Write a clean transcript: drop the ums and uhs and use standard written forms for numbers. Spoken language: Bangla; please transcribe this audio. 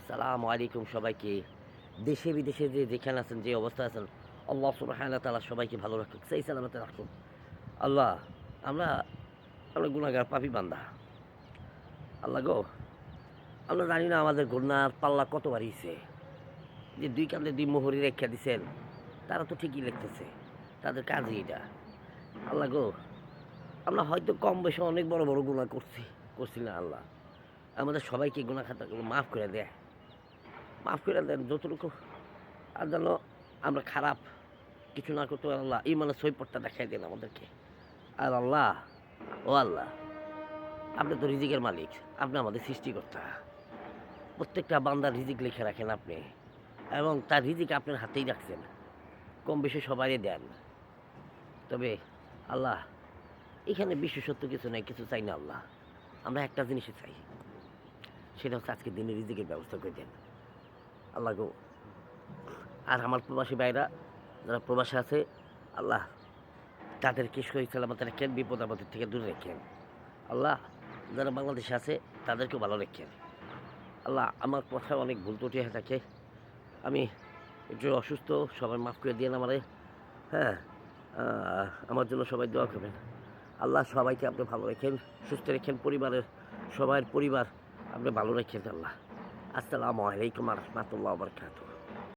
আসসালামু আলাইকুম সবাইকে। দেশে বিদেশে যেখানে আছেন, যে অবস্থায় আছেন, আল্লাহ সুবহানাহু ওয়া তাআলা সবাইকে ভালো রাখুক, সেই সালামতে রাখুক। আল্লাহ, আমরা আমরা গুনাহগার পাপী বান্দা। আল্লাহ গো, আমরা জানি না আমাদের গুনার পাল্লা কত বাড়িয়েছে। যে ২ কাঁধে ২ মোহরি রেখা দিছেন, তারা তো ঠিকই লিখতেছে। তাদের কাজই এটা। আল্লাহ গো, আমরা হয়তো কম বেশি অনেক বড়, বড় গুনাহ করছি না আল্লাহ। আমাদের সবাইকে গুনাহ খাতাগুলো মাফ করে দেয়। মাফ করে দেন যতটুকু। আর যেন আমরা খারাপ কিছু না করতে পারি আল্লাহ। ইমানের সইপটটা দেখাই দেন আমাদেরকে। আর আল্লাহ, ও আল্লাহ, আপনি তো রিজিকের মালিক। আপনি আমাদের সৃষ্টিকর্তা। প্রত্যেকটা বান্দার রিজিক লিখে রাখেন আপনি। এবং তার রিজিক আপনার হাতেই রাখছেন। কম বেশি সবারই দেন। তবে আল্লাহ, এখানে বিশেষত্ব কিছু নাই, কিছু চাই না আল্লাহ। আমরা একটা জিনিসই চাই। সেটা হচ্ছে আজকের দিনে রিজিকের ব্যবস্থা করে দেন। আল্লাহ গো, আর আমার প্রবাসী ভাইরা যারা প্রবাসে আছে, আল্লাহ তাদেরকে সহি সালামতে রাখেন, বিপদ আপদের থেকে দূরে রাখেন। আল্লাহ, যারা বাংলাদেশে আছে তাদেরকেও ভালো রাখেন। আল্লাহ, আমার কথায় অনেক ভুল ত্রুটি হয়ে থাকে। আমি একটু অসুস্থ, সবাই মাফ করে দিয়েন আমারে। হ্যাঁ, আমার জন্য সবাই দোয়া করবেন। আল্লাহ, সবাইকে আপনি ভালো রাখেন, সুস্থ রাখেন, পরিবারের সবার পরিবার আপনি ভালো রাখেন আল্লাহ। আসসালামু আলাইকুম ওয়া রাহমাতুল্লাহি ওয়া বারাকাতুহু।